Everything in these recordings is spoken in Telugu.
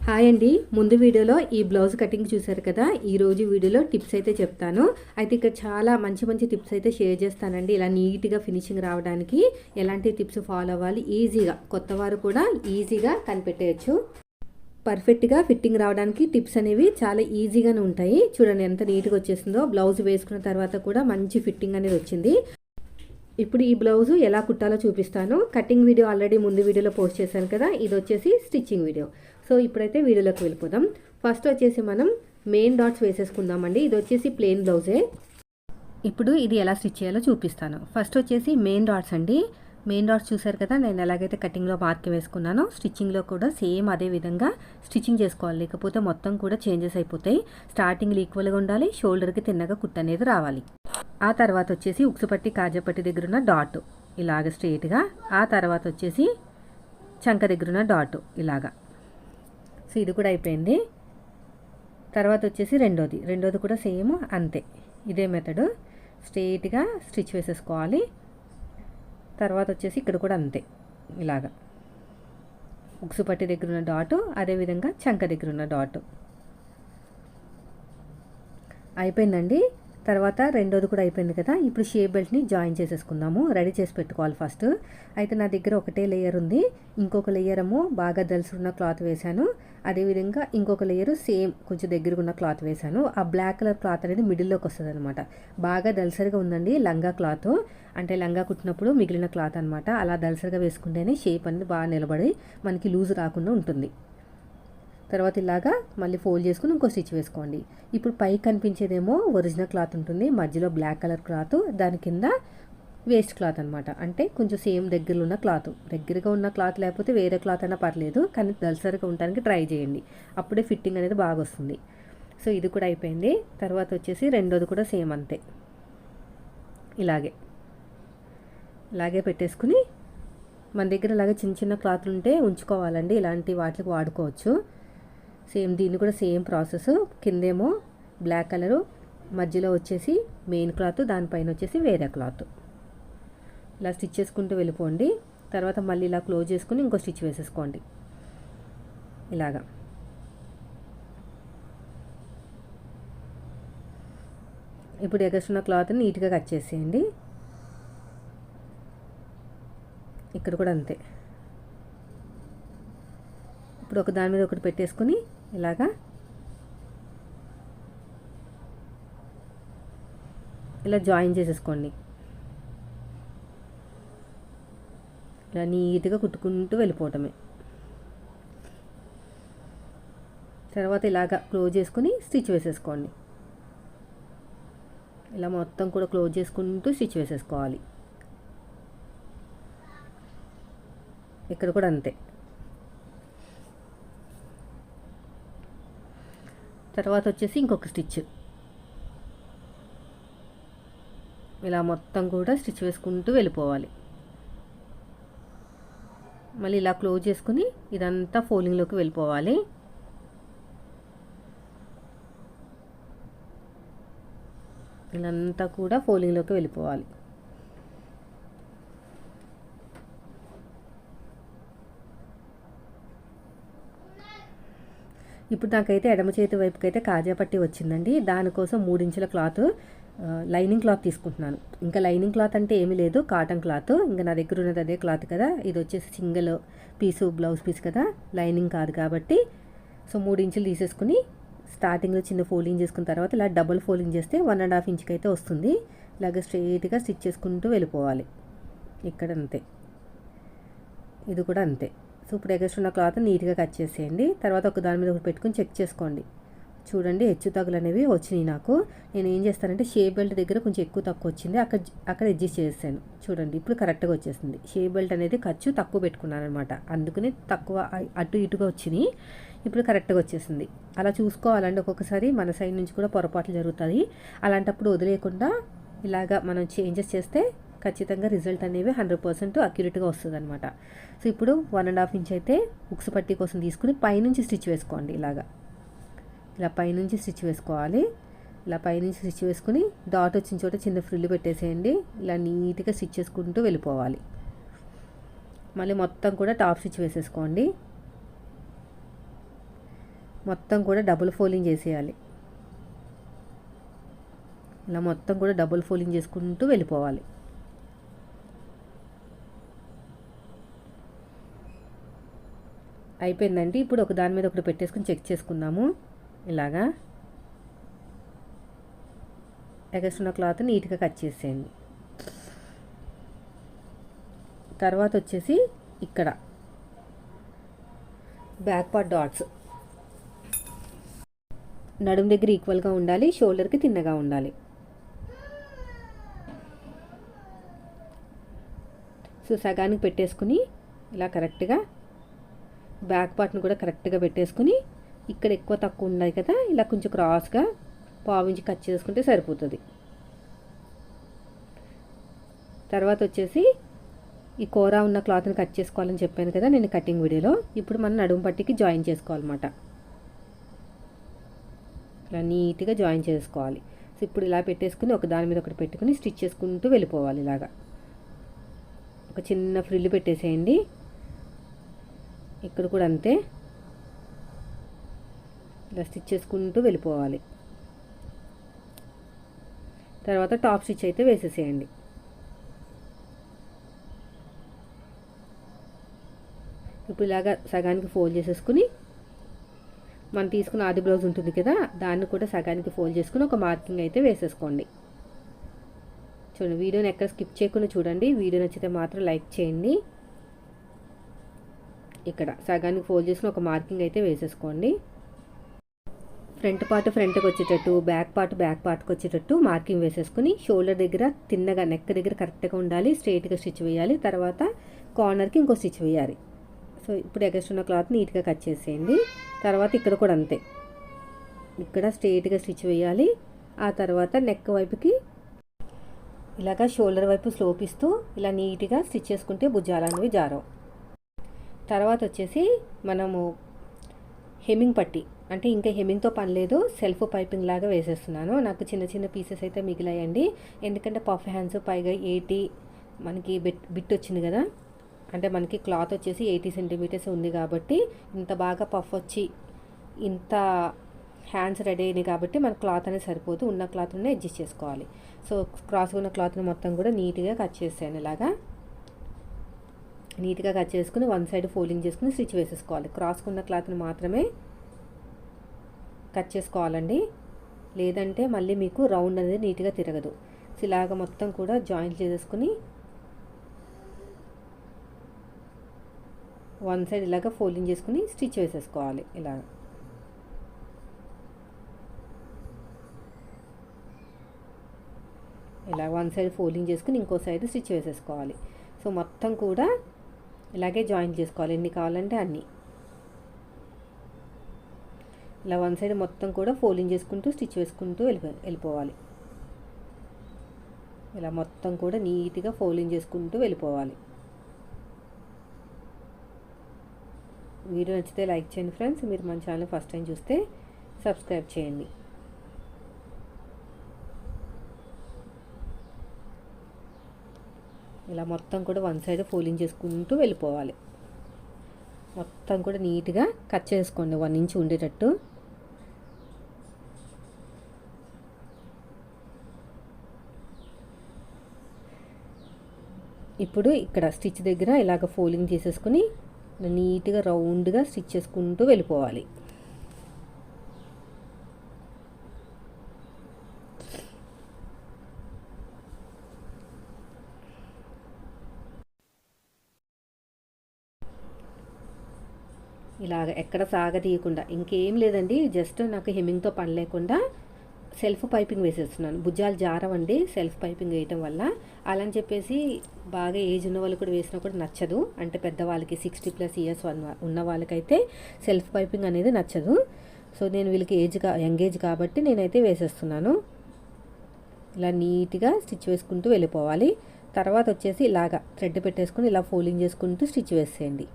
హాయ్ అండి. ముందు వీడియోలో ఈ బ్లౌజ్ కటింగ్ చూసారు కదా. ఈరోజు వీడియోలో టిప్స్ అయితే చెప్తాను. అయితే ఇక్కడ చాలా మంచి మంచి టిప్స్ అయితే షేర్ చేస్తానండి. ఇలా నీట్గా ఫినిషింగ్ రావడానికి ఎలాంటి టిప్స్ ఫాలో అవ్వాలి, ఈజీగా కొత్త వారు కూడా ఈజీగా కనిపెట్టేయచ్చు. పర్ఫెక్ట్గా ఫిట్టింగ్ రావడానికి టిప్స్ అనేవి చాలా ఈజీగానే ఉంటాయి. చూడండి ఎంత నీట్గా వచ్చేసిందో. బ్లౌజ్ వేసుకున్న తర్వాత కూడా మంచి ఫిట్టింగ్ అనేది వచ్చింది. ఇప్పుడు ఈ బ్లౌజు ఎలా కుట్టాలో చూపిస్తాను. కటింగ్ వీడియో ఆల్రెడీ ముందు వీడియోలో పోస్ట్ చేశాను కదా. ఇది వచ్చేసి స్టిచ్చింగ్ వీడియో. సో ఇప్పుడైతే వీడియోలోకి వెళ్ళిపోదాం. ఫస్ట్ వచ్చేసి మనం మెయిన్ డాట్స్ వేసేసుకుందామండి. ఇది వచ్చేసి ప్లెయిన్ బ్లౌజే. ఇప్పుడు ఇది ఎలా స్టిచ్ చేయాలో చూపిస్తాను. ఫస్ట్ వచ్చేసి మెయిన్ డాట్స్ అండి. మెయిన్ డాట్స్ చూసారు కదా, నేను ఎలాగైతే కటింగ్లో మార్క్ వేసుకున్నానో స్టిచ్చింగ్లో కూడా సేమ్ అదే విధంగా స్టిచ్చింగ్ చేసుకోవాలి. లేకపోతే మొత్తం కూడా చేంజెస్ అయిపోతాయి. స్టార్టింగ్లో ఈక్వల్గా ఉండాలి, షోల్డర్కి తిన్నగా కుట్ అనేది రావాలి. ఆ తర్వాత వచ్చేసి ఉక్సుపట్టి కాజాపట్టి దగ్గర ఉన్న డాట్ ఇలాగ స్ట్రెయిట్గా. ఆ తర్వాత వచ్చేసి చంక దగ్గర ఉన్న డాట్ ఇలాగా. సో ఇది కూడా అయిపోయింది. తర్వాత వచ్చేసి రెండోది కూడా సేమ్ అంతే, ఇదే మెథడ్. స్ట్రెయిట్గా స్టిచ్ వేసేసుకోవాలి. తర్వాత వచ్చేసి ఇక్కడ కూడా అంతే, ఇలాగా ఉక్సుపట్టి దగ్గర ఉన్న డాటు, అదేవిధంగా చంక దగ్గర ఉన్న డాటు అయిపోయిందండి. తర్వాత రెండోది కూడా అయిపోయింది కదా. ఇప్పుడు షేప్ బెల్ట్ని జాయిన్ చేసేసుకుందాము. రెడీ చేసి పెట్టుకోవాలి ఫస్ట్. అయితే నా దగ్గర ఒకటే లేయర్ ఉంది. ఇంకొక లేయర్ ఏమో బాగా దలుసున్న క్లాత్ వేశాను. అదేవిధంగా ఇంకొక లేయర్ సేమ్ కొంచెం దగ్గరగా ఉన్న క్లాత్ వేశాను. ఆ బ్లాక్ కలర్ క్లాత్ అనేది మిడిల్లోకి వస్తుంది అనమాట. బాగా దలసరిగా ఉందండి లంగా క్లాత్. అంటే లంగా కుట్టినప్పుడు మిగిలిన క్లాత్ అనమాట. అలా దలసరిగా వేసుకుంటేనే షేప్ అనేది బాగా నిలబడి మనకి లూజ్ రాకుండా ఉంటుంది. తర్వాత ఇలాగా మళ్ళీ ఫోల్డ్ చేసుకుని ఇంకో స్టిచ్ వేసుకోండి. ఇప్పుడు పైకి కనిపించేదేమో ఒరిజినల్ క్లాత్ ఉంటుంది, మధ్యలో బ్లాక్ కలర్ క్లాత్, దాని కింద వేస్ట్ క్లాత్ అనమాట. అంటే కొంచెం సేమ్ దగ్గరలో ఉన్న క్లాత్. దగ్గరగా ఉన్న క్లాత్ లేకపోతే వేరే క్లాత్ అయినా పర్లేదు, కానీ దలసరిగా ఉండడానికి ట్రై చేయండి. అప్పుడే ఫిట్టింగ్ అనేది బాగా వస్తుంది. సో ఇది కూడా అయిపోయింది. తర్వాత వచ్చేసి రెండోది కూడా సేమ్ అంతే, ఇలాగే పెట్టేసుకుని మన దగ్గర ఇలాగే చిన్న చిన్న క్లాత్లు ఉంటే ఉంచుకోవాలండి. ఇలాంటి వాటికి వాడుకోవచ్చు. సేమ్ దీన్ని కూడా సేమ్ ప్రాసెస్. కిందేమో బ్లాక్ కలరు, మధ్యలో వచ్చేసి మెయిన్ క్లాత్, దానిపైన వచ్చేసి వేరే క్లాత్. ఇలా స్టిచ్ చేసుకుంటూ వెళ్ళిపోండి. తర్వాత మళ్ళీ ఇలా క్లోజ్ చేసుకుని ఇంకో స్టిచ్ వేసేసుకోండి ఇలాగా. ఇప్పుడు ఎగస్ట్రున్న క్లాత్ని నీట్గా కట్ చేసేయండి. ఇక్కడ కూడా అంతే. ఇప్పుడు ఒక దాని మీద ఒకటి పెట్టేసుకుని ఇలా జాయిన్ చేసేసుకోండి. ఇలా నీట్గా కుట్టుకుంటూ వెళ్ళిపోవటమే. తర్వాత ఇలాగా క్లోజ్ చేసుకుని స్టిచ్ వేసేసుకోండి. ఇలా మొత్తం కూడా క్లోజ్ చేసుకుంటూ స్టిచ్ వేసేసుకోవాలి. ఇక్కడ కూడా అంతే. తర్వాత వచ్చేసి ఇంకొక స్టిచ్ ఇలా మొత్తం కూడా స్టిచ్ వేసుకుంటూ వెళ్ళిపోవాలి. మళ్ళీ ఇలా క్లోజ్ చేసుకుని ఇదంతా ఫోల్డింగ్లోకి వెళ్ళిపోవాలి. ఇదంతా కూడా ఫోల్డింగ్లోకి వెళ్ళిపోవాలి. ఇప్పుడు నాకైతే ఎడమ చేతి వైపుకి అయితే కాజాపట్టి వచ్చిందండి. దానికోసం 3 ఇంచుల క్లాత్, లైనింగ్ క్లాత్ తీసుకుంటున్నాను. ఇంకా లైనింగ్ క్లాత్ అంటే ఏమీ లేదు, కాటన్ క్లాత్. ఇంకా నా దగ్గర ఉన్నది అదే క్లాత్ కదా. ఇది వచ్చేసి సింగిల్ పీసు బ్లౌజ్ పీస్ కదా, లైనింగ్ కాదు కాబట్టి. సో 3 ఇంచులు తీసేసుకుని స్టార్టింగ్లో చిన్న ఫోల్డింగ్ చేసుకున్న తర్వాత ఇలా డబుల్ ఫోల్డింగ్ చేస్తే 1.5 ఇంచుకి అయితే వస్తుంది. ఇలాగ స్ట్రెయిట్గా స్టిచ్ చేసుకుంటూ వెళ్ళిపోవాలి. ఇక్కడ అంతే, ఇది కూడా అంతే. సో ఇప్పుడు ఎగస్ట్ ఉన్న క్లాత్ నీట్గా కట్ చేసేయండి. తర్వాత ఒక దాని మీద ఒకటి పెట్టుకుని చెక్ చేసుకోండి. చూడండి హెచ్చు తగ్గులు అనేవి వచ్చినాయి నాకు. నేను ఏం చేస్తానంటే షేప్ బెల్ట్ దగ్గర కొంచెం ఎక్కువ తక్కువ వచ్చింది, అక్కడ అడ్జస్ట్ చేసాను. చూడండి ఇప్పుడు కరెక్ట్గా వచ్చేసింది. షేప్ బెల్ట్ అనేది ఖర్చు తక్కువ పెట్టుకున్నాను అనమాట, అందుకని తక్కువ అటు ఇటుగా వచ్చినాయి. ఇప్పుడు కరెక్ట్గా వచ్చేసింది. అలా చూసుకోవాలండి. ఒక్కొక్కసారి మన సైడ్ నుంచి కూడా పొరపాట్లు జరుగుతాయి. అలాంటప్పుడు వదిలేయకుండా ఇలాగా మనం చేంజెస్ చేస్తే ఖచ్చితంగా రిజల్ట్ అనేవి 100% అక్యురేట్గా వస్తుంది అనమాట. సో ఇప్పుడు 1.5 ఇంచ్ అయితే ఉక్సు పట్టీ కోసం తీసుకుని పైనుంచి స్టిచ్ వేసుకోండి. ఇలా పైనుంచి స్టిచ్ వేసుకోవాలి. ఇలా పైనుంచి స్టిచ్ వేసుకుని డాట్ వచ్చిన చోట చిన్న ఫ్రిల్ పెట్టేసేయండి. ఇలా నీట్గా స్టిచ్ చేసుకుంటూ వెళ్ళిపోవాలి. మళ్ళీ మొత్తం కూడా టాప్ స్టిచ్ వేసేసుకోండి. మొత్తం కూడా డబుల్ ఫోల్డింగ్ చేసేయాలి. ఇలా మొత్తం కూడా డబుల్ ఫోల్డింగ్ చేసుకుంటూ వెళ్ళిపోవాలి. అయిపోయిందండి. ఇప్పుడు ఒక దాని మీద ఒకటి పెట్టేసుకుని చెక్ చేసుకుందాము. ఇలాగా ఎగస్ట్రా క్లాత్ నీట్గా కట్ చేసేయండి. తర్వాత వచ్చేసి ఇక్కడ బ్యాక్ పార్ట్ డాట్స్ నడుము దగ్గర ఈక్వల్గా ఉండాలి, షోల్డర్కి తిన్నగా ఉండాలి. సో సగానికి పెట్టేసుకుని ఇలా కరెక్ట్గా బ్యాక్ పార్ట్ని కూడా కరెక్ట్గా పెట్టేసుకుని ఇక్కడ ఎక్కువ తక్కువ ఉన్నాయి కదా, ఇలా కొంచెం క్రాస్గా పావించి కట్ చేసుకుంటే సరిపోతుంది. తర్వాత వచ్చేసి ఈ కూర ఉన్న క్లాత్ని కట్ చేసుకోవాలని చెప్పాను కదా నేను కటింగ్ వీడియోలో. ఇప్పుడు మనం నడుము పట్టికి జాయిన్ చేసుకోవాలన్నమాట. ఇలా నీట్గా జాయిన్ చేసుకోవాలి. సో ఇప్పుడు ఇలా పెట్టేసుకుని ఒక దాని మీద ఒకటి పెట్టుకుని స్టిచ్ చేసుకుంటూ వెళ్ళిపోవాలి. ఇలాగా ఒక చిన్న ఫ్రిల్ పెట్టేసేయండి. ఇక్కడ కూడా అంతే, ఇలా స్టిచ్ చేసుకుంటూ వెళ్ళిపోవాలి. తర్వాత టాప్ స్టిచ్ అయితే వేసేసేయండి. ఇప్పుడు ఇలాగా సగానికి ఫోల్డ్ చేసేసుకుని మనం తీసుకున్న ఆది బ్లౌజ్ ఉంటుంది కదా, దాన్ని కూడా సగానికి ఫోల్డ్ చేసుకుని ఒక మార్కింగ్ అయితే వేసేసుకోండి. చూడండి, వీడియోని ఎక్కడ స్కిప్ చేయకుండా చూడండి. వీడియో నచ్చితే మాత్రం లైక్ చేయండి. ఇక్కడ సగానికి ఫోల్డ్ చేసుకుని ఒక మార్కింగ్ అయితే వేసేసుకోండి. ఫ్రంట్ పార్ట్ ఫ్రంట్కి వచ్చేటట్టు, బ్యాక్ పార్ట్కి వచ్చేటట్టు మార్కింగ్ వేసేసుకుని షోల్డర్ దగ్గర తిన్నగా నెక్ దగ్గర కరెక్ట్గా ఉండాలి, స్ట్రైట్గా స్టిచ్ వేయాలి. తర్వాత కార్నర్కి ఇంకో స్టిచ్ వేయాలి. సో ఇప్పుడు ఎగస్ట్రా ఉన్న క్లాత్ నీట్గా కట్ చేసేయండి. తర్వాత ఇక్కడ కూడా అంతే, ఇక్కడ స్ట్రైట్గా స్టిచ్ వేయాలి. ఆ తర్వాత నెక్ వైపుకి ఇలాగా షోల్డర్ వైపు స్లోప్ ఇస్తూ ఇలా నీట్గా స్టిచ్ చేసుకుంటే భుజాలు అనేవి జారవు. తర్వాత వచ్చేసి మనము హెమ్మింగ్ పట్టి, అంటే ఇంకా హెమ్మింగ్తో పని లేదు, సెల్ఫ్ పైపింగ్ లాగా వేసేస్తున్నాను. నాకు చిన్న చిన్న పీసెస్ అయితే మిగిలాయండి, ఎందుకంటే పఫ్ హ్యాండ్స్ పైగా 80 మనకి బిట్ వచ్చింది కదా, అంటే మనకి క్లాత్ వచ్చేసి 80 సెంటీమీటర్స్ ఉంది కాబట్టి ఇంత బాగా పఫ్ వచ్చి ఇంత హ్యాండ్స్ రెడీ అయినాయి కాబట్టి మన క్లాత్ అనేది సరిపోదు, ఉన్న క్లాత్ని అడ్జస్ట్ చేసుకోవాలి. సో క్రాస్గా ఉన్న క్లాత్ని మొత్తం కూడా నీట్గా కట్ చేసాను. ఇలాగా నీట్గా కట్ చేసుకుని వన్ సైడ్ ఫోల్డింగ్ చేసుకుని స్టిచ్ వేసేసుకోవాలి. క్రాస్గా ఉన్న క్లాత్ని మాత్రమే కట్ చేసుకోవాలండి, లేదంటే మళ్ళీ మీకు రౌండ్ అనేది నీట్గా తిరగదు. సో ఇలాగ మొత్తం కూడా జాయింట్ చేసేసుకుని వన్ సైడ్ ఇలాగ ఫోల్డింగ్ చేసుకుని స్టిచ్ వేసేసుకోవాలి. ఇలా వన్ సైడ్ ఫోల్డింగ్ చేసుకుని ఇంకో సైడ్ స్టిచ్ వేసేసుకోవాలి. సో మొత్తం కూడా ఇలాగే జాయిన్ చేసుకోవాలి, ఎన్ని కావాలంటే అన్నీ. ఇలా వన్ సైడ్ మొత్తం కూడా ఫోల్డింగ్ చేసుకుంటూ స్టిచ్ వేసుకుంటూ వెళ్ళిపోవాలి. ఇలా మొత్తం కూడా నీట్గా ఫోల్డింగ్ చేసుకుంటూ వెళ్ళిపోవాలి. వీడియో నచ్చితే లైక్ చేయండి ఫ్రెండ్స్. మీరు మన ఛానల్ ఫస్ట్ టైం చూస్తే సబ్స్క్రైబ్ చేయండి. ఇలా మొత్తం కూడా వన్ సైడ్ ఫోల్డింగ్ చేసుకుంటూ వెళ్ళిపోవాలి. మొత్తం కూడా నీట్గా కట్ చేసుకోండి 1 ఇంచ్ ఉండేటట్టు. ఇప్పుడు ఇక్కడ స్టిచ్ దగ్గర ఇలాగ ఫోల్డింగ్ చేసేసుకుని నీట్గా రౌండ్గా స్టిచ్ చేసుకుంటూ వెళ్ళిపోవాలి. ఇలాగ ఎక్కడ సాగదీయకుండా, ఇంకేం లేదండి, జస్ట్ నాకు హెమ్మింగ్తో పని లేకుండా సెల్ఫ్ పైపింగ్ వేసేస్తున్నాను. భుజాలు జారవండి సెల్ఫ్ పైపింగ్ వేయటం వల్ల. అలా అని చెప్పేసి బాగా ఏజ్ ఉన్న వాళ్ళు కూడా వేసినా కూడా నచ్చదు, అంటే పెద్దవాళ్ళకి 60+ ఇయర్స్ ఉన్న వాళ్ళకైతే సెల్ఫ్ పైపింగ్ అనేది నచ్చదు. సో నేను వీళ్ళకి యంగ్ ఏజ్ కాబట్టి నేనైతే వేసేస్తున్నాను. ఇలా నీట్గా స్టిచ్ వేసుకుంటూ వెళ్ళిపోవాలి. తర్వాత వచ్చేసి ఇలాగా థ్రెడ్ పెట్టేసుకుని ఇలా ఫోల్డింగ్ చేసుకుంటూ స్టిచ్ వేసేయండి.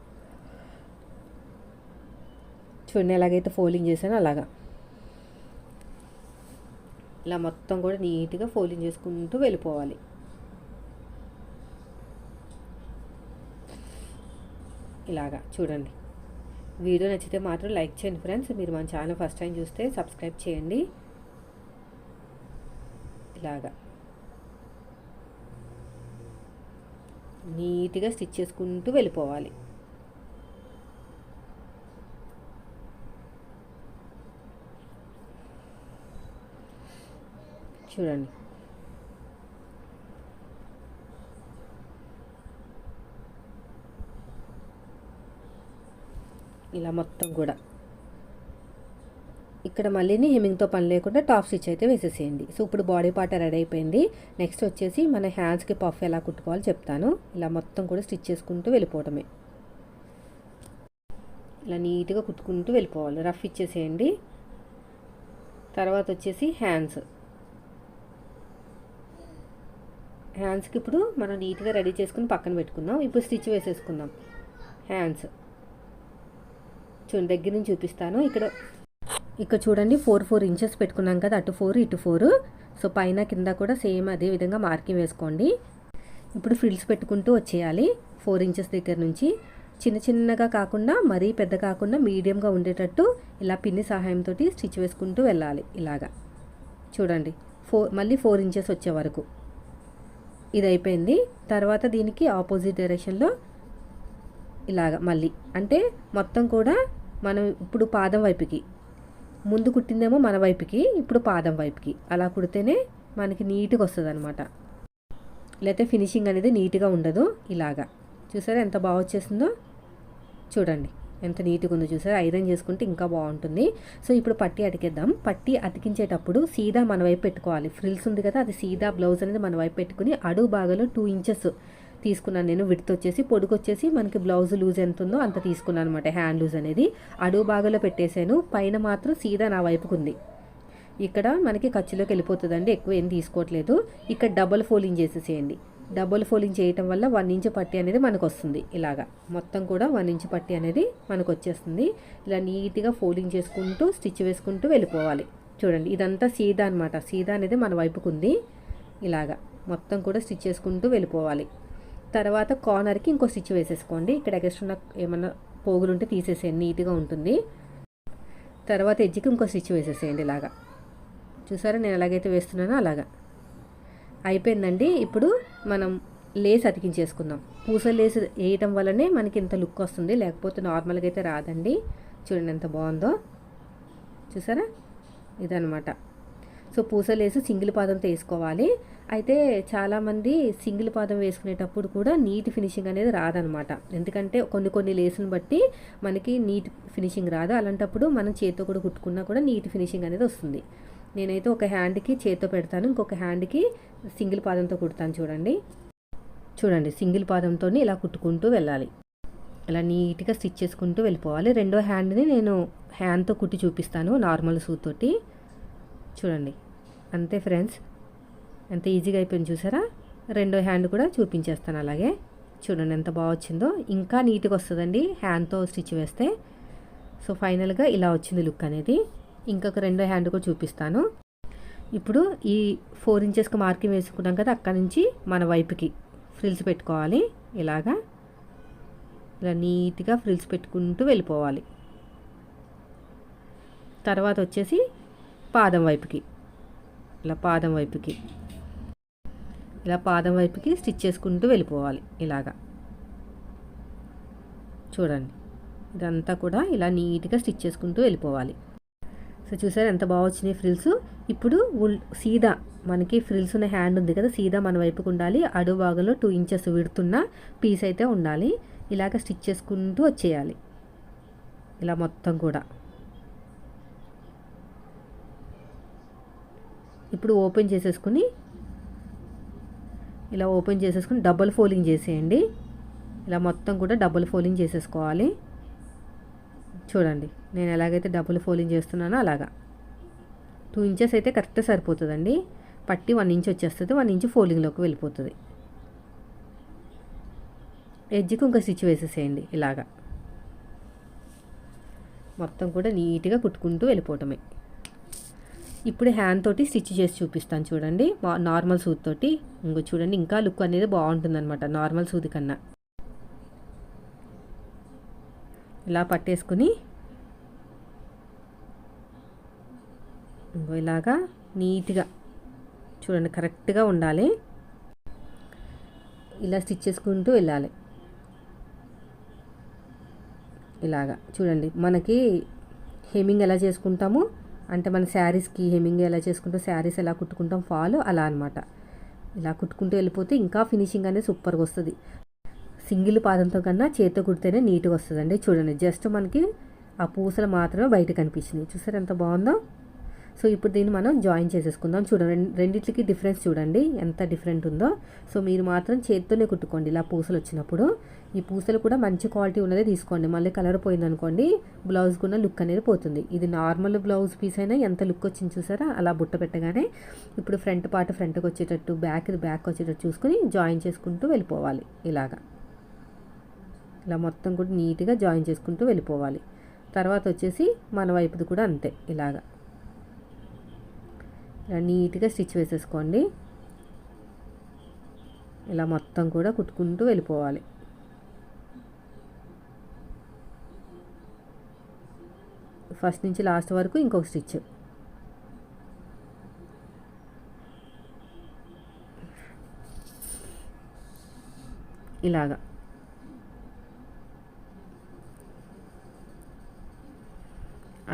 చూడండి ఎలాగైతే ఫోల్డింగ్ చేశానో అలాగా ఇలా మొత్తం కూడా నీట్గా ఫోల్డింగ్ చేసుకుంటూ వెళ్ళిపోవాలి. ఇలాగా చూడండి వీడియో నచ్చితే మాత్రం లైక్ చేయండి ఫ్రెండ్స్. మీరు మన ఛానల్ ఫస్ట్ టైం చూస్తే సబ్స్క్రైబ్ చేయండి. ఇలాగా నీట్గా స్టిచ్ చేసుకుంటూ వెళ్ళిపోవాలి. చూడండి ఇలా మొత్తం కూడా ఇక్కడ మళ్ళీ హెమ్మింగ్తో పని లేకుండా టాప్ స్టిచ్ అయితే వేసేసేయండి. సో ఇప్పుడు బాడీ పార్ట్ రెడీ అయిపోయింది. నెక్స్ట్ వచ్చేసి మన హ్యాండ్స్కి పఫ్ ఎలా కుట్టుకోవాలో చెప్తాను. ఇలా మొత్తం కూడా స్టిచ్ చేసుకుంటూ వెళ్ళిపోవటమే. ఇలా నీట్గా కుట్టుకుంటూ వెళ్ళిపోవాలి. రఫ్ ఇచ్చేసేయండి. తర్వాత వచ్చేసి హ్యాండ్స్కి ఇప్పుడు మనం నీట్గా రెడీ చేసుకుని పక్కన పెట్టుకుందాం. ఇప్పుడు స్టిచ్ వేసేసుకుందాం. హ్యాండ్స్ చూడండి, దగ్గర నుంచి చూపిస్తాను. ఇక్కడ చూడండి 4 ఇంచెస్ పెట్టుకున్నాం కదా, అటు 4 ఇటు 4. సో పైన కింద కూడా సేమ్ అదే విధంగా మార్కింగ్ వేసుకోండి. ఇప్పుడు ఫ్రిల్స్ పెట్టుకుంటూ వచ్చేయాలి. 4 ఇంచెస్ దగ్గర నుంచి చిన్న చిన్నగా కాకుండా మరీ పెద్ద కాకుండా మీడియంగా ఉండేటట్టు ఇలా పిన్ని సహాయంతో స్టిచ్ వేసుకుంటూ వెళ్ళాలి. ఇలాగా చూడండి మళ్ళీ 4 ఇంచెస్ వచ్చే వరకు ఇది అయిపోయింది. తర్వాత దీనికి ఆపోజిట్ డైరెక్షన్లో ఇలాగా మళ్ళీ అంటే మొత్తం కూడా మనం ఇప్పుడు పాదం వైపుకి, ముందు కుట్టిందేమో మన వైపుకి, ఇప్పుడు పాదం వైపుకి అలా కుడితేనే మనకి నీట్గా వస్తుంది అనమాట. లేకపోతే ఫినిషింగ్ అనేది నీట్గా ఉండదు. ఇలాగా చూసారా ఎంత బాగా వచ్చేసిందో, చూడండి ఎంత నీట్గా ఉందో చూసారా. ఐరన్ చేసుకుంటే ఇంకా బాగుంటుంది. సో ఇప్పుడు పట్టి అతికేద్దాం. పట్టి అతికించేటప్పుడు సీదా మన వైపు పెట్టుకోవాలి. ఫ్రిల్స్ ఉంది కదా, అది సీదా బ్లౌజ్ అనేది మన వైపు పెట్టుకుని అడుగు భాగంలో 2 ఇంచెస్ తీసుకున్నాను నేను. విడ్త్ వచ్చేసి పొడుగు వచ్చేసి మనకి బ్లౌజ్ లూజ్ ఎంత ఉందో అంత తీసుకున్నాను అనమాట. హ్యాండ్ లూజ్ అనేది అడుగు భాగంలో పెట్టేశాను. పైన మాత్రం సీదా నా వైపుకు ఉంది. ఇక్కడ మనకి ఖర్చులోకి వెళ్ళిపోతుందండి, ఎక్కువ ఏం తీసుకోవట్లేదు. ఇక్కడ డబుల్ ఫోల్డింగ్ చేసేసేయండి. డబుల్ ఫోల్డింగ్ చేయటం వల్ల 1 ఇంచ్ పట్టి అనేది మనకు వస్తుంది. ఇలాగా మొత్తం కూడా 1 ఇంచ్ పట్టి అనేది మనకు వచ్చేస్తుంది. ఇలా నీట్గా ఫోల్డింగ్ చేసుకుంటూ స్టిచ్ వేసుకుంటూ వెళ్ళిపోవాలి. చూడండి ఇదంతా సీదా అనమాట. సీదా అనేది మన వైపుకు ఉంది. ఇలాగా మొత్తం కూడా స్టిచ్ చేసుకుంటూ వెళ్ళిపోవాలి. తర్వాత కార్నర్కి ఇంకో స్టిచ్ వేసేసుకోండి. ఇక్కడ ఎక్స్ట్రా ఏమన్నా పోగులు ఉంటే తీసేసేయండి, నీట్గా ఉంటుంది. తర్వాత ఎడ్జ్కి ఇంకో స్టిచ్ వేసేసేయండి. ఇలాగా చూసారా నేను ఎలాగైతే వేస్తున్నానో అలాగా అయిపోయిందండి. ఇప్పుడు మనం లేస్ అతికించేసుకుందాం. పూసల లేస్ వేయటం వల్లనే మనకి ఇంత లుక్ వస్తుంది, లేకపోతే నార్మల్గా అయితే రాదండి. చూడండి ఎంత బాగుందో చూసారా, ఇదనమాట. సో పూసల లేసు సింగిల్ పాదంతో వేసుకోవాలి. అయితే చాలామంది సింగిల్ పాదం వేసుకునేటప్పుడు కూడా నీట్ ఫినిషింగ్ అనేది రాదనమాట. ఎందుకంటే కొన్ని లేసుని బట్టి మనకి నీట్ ఫినిషింగ్ రాదు. అలాంటప్పుడు మనం చేతితో కూడా కుట్టుకున్నా కూడా నీట్ ఫినిషింగ్ అనేది వస్తుంది. నేనైతే ఒక హ్యాండ్కి చేతితో పెడతాను, ఇంకొక హ్యాండ్కి సింగిల్ పాదంతో కుడతాను. చూడండి సింగిల్ పాదంతో ఇలా కుట్టుకుంటూ వెళ్ళాలి. ఇలా నీట్గా స్టిచ్ చేసుకుంటూ వెళ్ళిపోవాలి. రెండో హ్యాండ్ని నేను హ్యాండ్తో కుట్టి చూపిస్తాను నార్మల్ సూత్ తోటి. చూడండి అంతే ఫ్రెండ్స్, ఎంత ఈజీగా అయిపోయింది చూసారా. రెండో హ్యాండ్ కూడా చూపించేస్తాను అలాగే. చూడండి ఎంత బాగా వచ్చిందో, ఇంకా నీట్గా వస్తుందండి హ్యాండ్తో స్టిచ్ వేస్తే. సో ఫైనల్గా ఇలా వచ్చింది లుక్ అనేది. ఇంకొక రెండో హ్యాండ్ కూడా చూపిస్తాను. ఇప్పుడు ఈ 4 ఇంచెస్కి మార్కింగ్ వేసుకున్నాం కదా, అక్కడ నుంచి మన వైపుకి ఫ్రిల్స్ పెట్టుకోవాలి. ఇలా నీట్గా ఫ్రిల్స్ పెట్టుకుంటూ వెళ్ళిపోవాలి. తర్వాత వచ్చేసి పాదం వైపుకి ఇలా పాదం వైపుకి స్టిచ్ చేసుకుంటూ వెళ్ళిపోవాలి. ఇలాగా చూడండి ఇదంతా కూడా ఇలా నీట్గా స్టిచ్ చేసుకుంటూ వెళ్ళిపోవాలి. సో చూసారు ఎంత బాగా వచ్చినాయి ఫ్రిల్స్. ఇప్పుడు సీదా మనకి ఫ్రిల్స్ ఉన్న హ్యాండ్ ఉంది కదా, సీదా మన వైపుకు ఉండాలి. అడుగు భాగంలో 2 ఇంచెస్ విడుతున్న పీస్ అయితే ఉండాలి. ఇలాగ స్టిచ్ చేసుకుంటూ వచ్చేయాలి. ఇలా మొత్తం కూడా ఇప్పుడు ఓపెన్ చేసేసుకుని డబుల్ ఫోల్డింగ్ చేసేయండి. ఇలా మొత్తం కూడా డబుల్ ఫోల్డింగ్ చేసేసుకోవాలి. చూడండి నేను ఎలాగైతే డబుల్ ఫోల్డింగ్ చేస్తున్నానో అలాగా 2 ఇంచెస్ అయితే కరెక్ట్గా సరిపోతుందండి. పట్టి 1 ఇంచ్ వచ్చేస్తుంది, 1 ఇంచ్ ఫోల్డింగ్లోకి వెళ్ళిపోతుంది. ఎడ్జ్కి ఇంకా స్టిచ్ వేసేసేయండి. ఇలాగా మొత్తం కూడా నీట్గా కుట్టుకుంటూ వెళ్ళిపోవటమే. ఇప్పుడు హ్యాండ్ తోటి స్టిచ్ చేసి చూపిస్తాను చూడండి, నార్మల్ సూది తోటి. ఇంకో చూడండి ఇంకా లుక్ అనేది బాగుంటుంది అనమాట నార్మల్ సూది కన్నా. ఇలా పట్టేసుకుని ఇలాగా నీట్గా చూడండి, కరెక్ట్గా ఉండాలి. ఇలా స్టిచ్ చేసుకుంటూ వెళ్ళాలి. ఇలాగా చూడండి, మనకి హెమ్మింగ్ ఎలా చేసుకుంటాము అంటే మన శారీస్కి హెమ్మింగ్ ఎలా చేసుకుంటాం, శారీస్ ఎలా కుట్టుకుంటాం ఫాల్ అలా అనమాట. ఇలా కుట్టుకుంటూ వెళ్ళిపోతే ఇంకా ఫినిషింగ్ అనేది సూపర్గా వస్తుంది. సింగిల్ పాదంతో కన్నా చేతితో కుడితేనే నీట్గా వస్తుందండి. చూడండి, జస్ట్ మనకి ఆ పూసలు మాత్రమే బయట కనిపించినాయి. చూసారు ఎంత బాగుందో. సో ఇప్పుడు దీన్ని మనం జాయిన్ చేసేసుకుందాం. చూడండి, రెండింటికి డిఫరెన్స్ చూడండి ఎంత డిఫరెంట్ ఉందో. సో మీరు మాత్రం చేతితోనే కుట్టుకోండి ఇలా పూసలు వచ్చినప్పుడు. ఈ పూసలు కూడా మంచి క్వాలిటీ ఉన్నదే తీసుకోండి. మళ్ళీ కలర్ పోయిందనుకోండి బ్లౌజ్కి ఉన్న లుక్ అనేది పోతుంది. ఇది నార్మల్ బ్లౌజ్ పీస్ అయినా ఎంత లుక్ వచ్చింది చూసారా, అలా బుట్ట పెట్టగానే. ఇప్పుడు ఫ్రంట్ పార్ట్ ఫ్రంట్కి వచ్చేటట్టు, బ్యాక్ వచ్చేటట్టు చూసుకుని జాయిన్ చేసుకుంటూ వెళ్ళిపోవాలి. ఇలా మొత్తం కూడా నీట్గా జాయిన్ చేసుకుంటూ వెళ్ళిపోవాలి. తర్వాత వచ్చేసి మన వైపుది కూడా అంతే. ఇలా నీట్గా స్టిచ్ వేసేసుకోండి. ఇలా మొత్తం కూడా కుట్టుకుంటూ వెళ్ళిపోవాలి. ఫస్ట్ నుంచి లాస్ట్ వరకు ఇంకొక స్టిచ్. ఇలాగా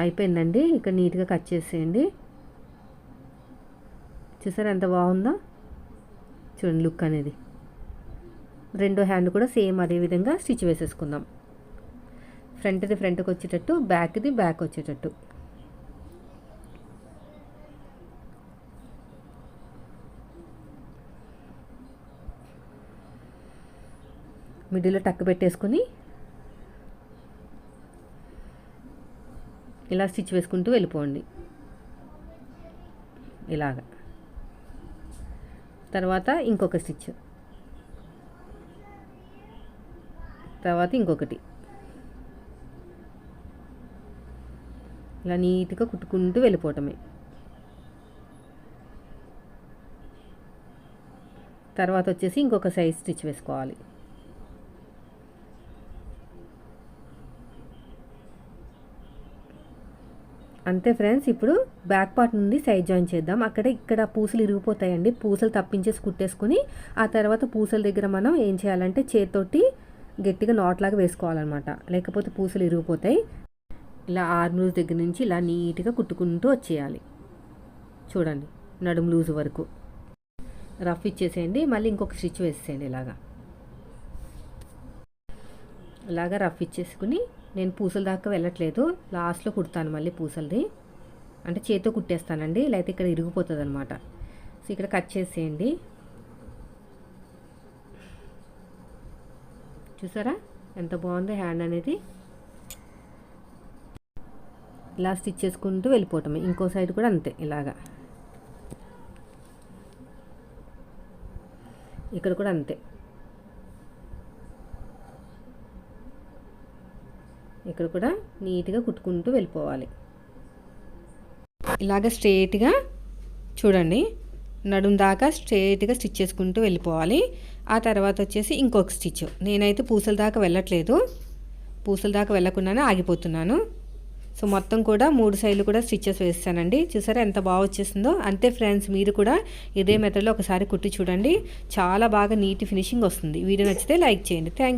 అయిపోయిందండి. ఇక్కడ నీట్గా కట్ చేసేయండి. చూసారా ఎంత బాగుందో. చూడండి లుక్ అనేది. రెండో హ్యాండ్ కూడా సేమ్ అదే విధంగా స్టిచ్ వేసేసుకుందాం. ఫ్రంట్ది ఫ్రంట్కి వచ్చేటట్టు, బ్యాక్ది బ్యాక్ వచ్చేటట్టు. మిడిల్లో టక్ పెట్టేసుకుని ఇలా స్టిచ్ వేసుకుంటూ వెళ్ళిపోండి. ఇలాగా తర్వాత ఇంకొక స్టిచ్, తర్వాత ఇంకొకటి. ఇలా నీట్గా కుట్టుకుంటూ వెళ్ళిపోవటమే. తర్వాత వచ్చేసి ఇంకొక సైజ్ స్టిచ్ వేసుకోవాలి. అంతే ఫ్రెండ్స్. ఇప్పుడు బ్యాక్ పార్ట్ నుండి సైడ్ జాయిన్ చేద్దాం. ఇక్కడ పూసలు ఇరిగిపోతాయండి. పూసలు తప్పించేసి కుట్టేసుకుని ఆ తర్వాత పూసల దగ్గర మనం ఏం చేయాలంటే చేతితోటి గట్టిగా నాట్లాగా వేసుకోవాలన్నమాట, లేకపోతే పూసలు ఇరిగిపోతాయి. ఇలా ఆర్మ్ లూజ్ దగ్గర నుంచి ఇలా నీట్గా కుట్టుకుంటూ వచ్చేయాలి. చూడండి నడుము లూజ్ వరకు రఫ్ ఇచ్చేసేయండి. మళ్ళీ ఇంకొక స్టిచ్ వేసేయండి. ఇలాగా రఫ్ ఇచ్చేసుకుని, నేను పూసల దాకా వెళ్ళట్లేదు, లాస్ట్లో కుడతాను మళ్ళీ పూసలది. అంటే చేతితో కుట్టేస్తానండి, లేకపోతే ఇక్కడ ఇరిగిపోతుంది అనమాట. సో ఇక్కడ కట్ చేసేయండి. చూసారా ఎంత బాగుందో హ్యాండ్ అనేది. ఇలా స్టిచ్ చేసుకుంటూ వెళ్ళిపోవటమే. ఇంకో సైడ్ కూడా అంతే. ఇలాగా ఇక్కడ కూడా అంతే. ఇక్కడ కూడా నీట్గా కుట్టుకుంటూ వెళ్ళిపోవాలి. ఇలాగ స్ట్రైట్గా చూడండి నడుం దాకా స్ట్రైట్గా స్టిచ్ చేసుకుంటూ వెళ్ళిపోవాలి. ఆ తర్వాత వచ్చేసి ఇంకొక స్టిచ్. నేనైతే పూసల దాకా వెళ్ళట్లేదు, పూసల దాకా వెళ్ళకుండానే ఆగిపోతున్నాను. సో మొత్తం కూడా 3 సైడ్లు కూడా స్టిచెస్ వేస్తానండి. చూసారా ఎంత బాగా వచ్చేసిందో. అంతే ఫ్రెండ్స్, మీరు కూడా ఇదే మెథడ్లో ఒకసారి కుట్టి చూడండి. చాలా బాగా నీట్ ఫినిషింగ్ వస్తుంది. వీడియో నచ్చితే లైక్ చేయండి. థ్యాంక్